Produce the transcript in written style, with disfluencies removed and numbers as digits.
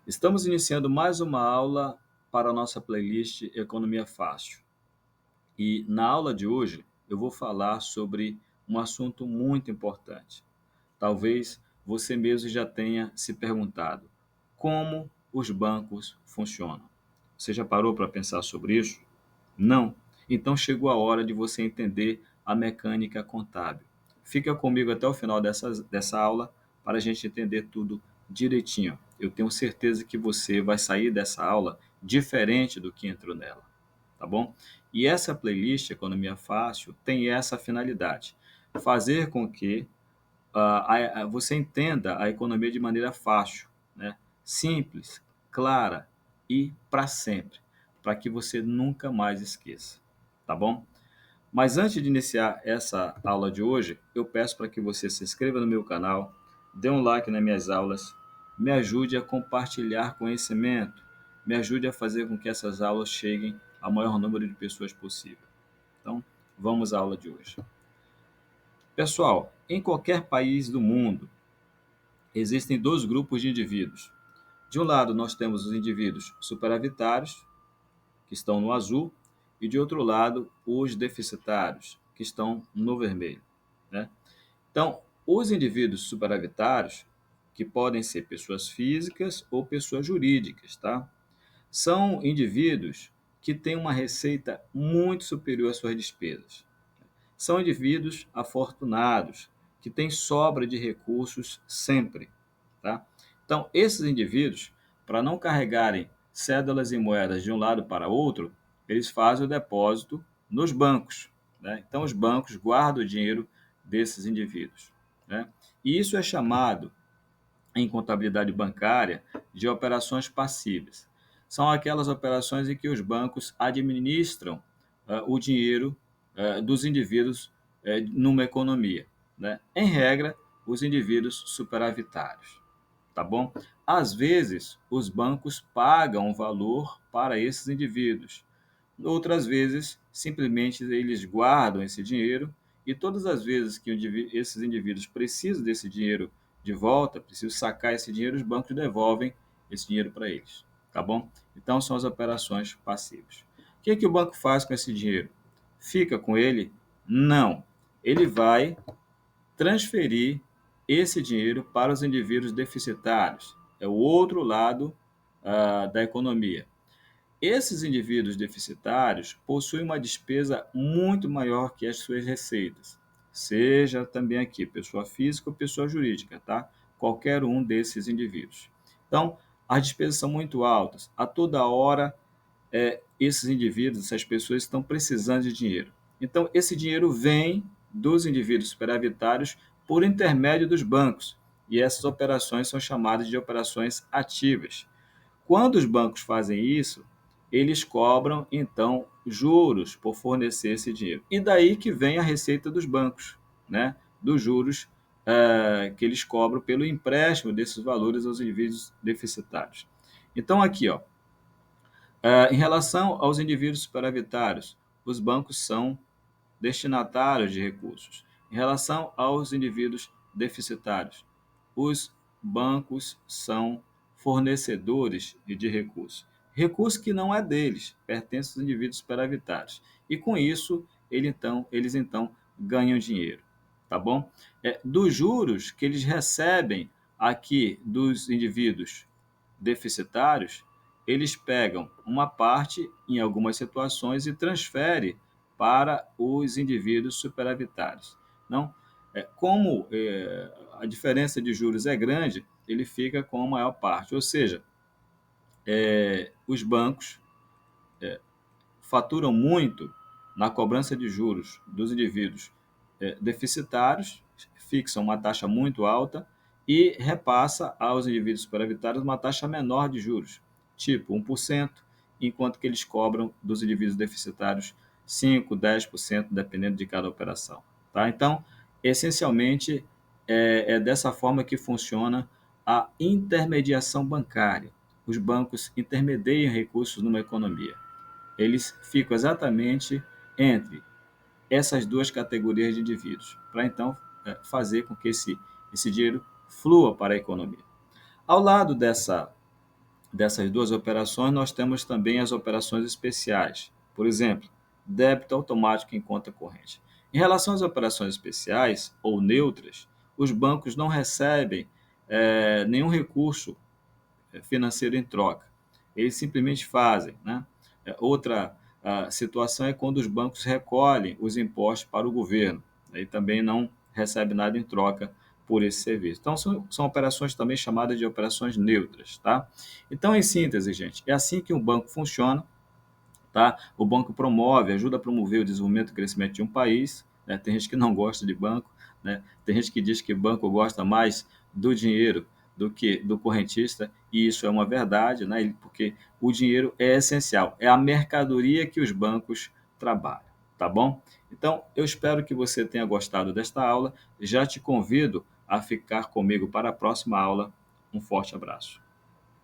Estamos iniciando mais uma aula para a nossa playlist Economia Fácil. E na aula de hoje eu vou falar sobre um assunto muito importante. Talvez você mesmo já tenha se perguntado: como os bancos funcionam? Você já parou para pensar sobre isso? Não? Então chegou a hora de você entender a mecânica contábil. Fica comigo até o final dessa aula para a gente entender tudo direitinho. Eu tenho certeza que você vai sair dessa aula diferente do que entrou nela, tá bom? E essa playlist Economia Fácil tem essa finalidade: fazer com que você entenda a economia de maneira fácil, né? Simples, clara e para sempre, para que você nunca mais esqueça, tá bom? Mas antes de iniciar essa aula de hoje, eu peço para que você se inscreva no meu canal, dê um like nas minhas aulas, me ajude a compartilhar conhecimento, me ajude a fazer com que essas aulas cheguem ao maior número de pessoas possível. Então, vamos à aula de hoje. Pessoal, em qualquer país do mundo, existem dois grupos de indivíduos. De um lado, nós temos os indivíduos superavitários, que estão no azul, e de outro lado, os deficitários, que estão no vermelho, né? Então, os indivíduos superavitários, que podem ser pessoas físicas ou pessoas jurídicas, tá? São indivíduos que têm uma receita muito superior às suas despesas. São indivíduos afortunados, que têm sobra de recursos sempre, tá? Então, esses indivíduos, para não carregarem cédulas e moedas de um lado para outro, eles fazem o depósito nos bancos, né? Então, os bancos guardam o dinheiro desses indivíduos, né? E isso é chamado, em contabilidade bancária, de operações passivas. São aquelas operações em que os bancos administram o dinheiro dos indivíduos numa economia, né? Em regra, os indivíduos superavitários, tá bom? Às vezes, os bancos pagam um valor para esses indivíduos. Outras vezes, simplesmente eles guardam esse dinheiro e todas as vezes que esses indivíduos precisam desse dinheiro de volta, precisam sacar esse dinheiro, os bancos devolvem esse dinheiro para eles, tá bom? Então, são as operações passivas. O que é que o banco faz com esse dinheiro? Fica com ele? Não. Ele vai transferir esse dinheiro para os indivíduos deficitários. É o outro lado da economia. Esses indivíduos deficitários possuem uma despesa muito maior que as suas receitas, seja também aqui pessoa física ou pessoa jurídica, tá? Qualquer um desses indivíduos. Então, as despesas são muito altas. A toda hora, esses indivíduos, essas pessoas estão precisando de dinheiro. Então, esse dinheiro vem dos indivíduos superavitários por intermédio dos bancos. E essas operações são chamadas de operações ativas. Quando os bancos fazem isso, eles cobram, então, juros por fornecer esse dinheiro. E daí que vem a receita dos bancos, né? Dos juros que eles cobram pelo empréstimo desses valores aos indivíduos deficitários. Então, aqui, ó, em relação aos indivíduos superavitários, os bancos são destinatários de recursos. Em relação aos indivíduos deficitários, os bancos são fornecedores de recursos. Recurso que não é deles, pertence aos indivíduos superavitários. E com isso, eles então ganham dinheiro, tá bom? Dos juros que eles recebem aqui dos indivíduos deficitários, eles pegam uma parte, em algumas situações, e transferem para os indivíduos superavitários. Não, como a diferença de juros é grande, ele fica com a maior parte, ou seja, os bancos faturam muito na cobrança de juros dos indivíduos deficitários, fixam uma taxa muito alta e repassa aos indivíduos superavitários uma taxa menor de juros, tipo 1%, enquanto que eles cobram dos indivíduos deficitários 5, 10%, dependendo de cada operação. Tá? Então, essencialmente, é dessa forma que funciona a intermediação bancária. Os bancos intermediam recursos numa economia. Eles ficam exatamente entre essas duas categorias de indivíduos, para então fazer com que esse dinheiro flua para a economia. Ao lado dessas duas operações, nós temos também as operações especiais. Por exemplo, débito automático em conta corrente. Em relação às operações especiais ou neutras, os bancos não recebem nenhum recurso financeiro em troca. Eles simplesmente fazem, né? Outra situação é quando os bancos recolhem os impostos para o governo. Aí também não recebe nada em troca por esse serviço. Então, são operações também chamadas de operações neutras, tá? Então, em síntese, gente, é assim que um banco funciona, tá? O banco promove, ajuda a promover o desenvolvimento e crescimento de um país, né? Tem gente que não gosta de banco, né? Tem gente que diz que banco gosta mais do dinheiro do que do correntista, e isso é uma verdade, né? Porque o dinheiro é essencial, é a mercadoria que os bancos trabalham, tá bom? Então, eu espero que você tenha gostado desta aula. Já te convido a ficar comigo para a próxima aula. Um forte abraço.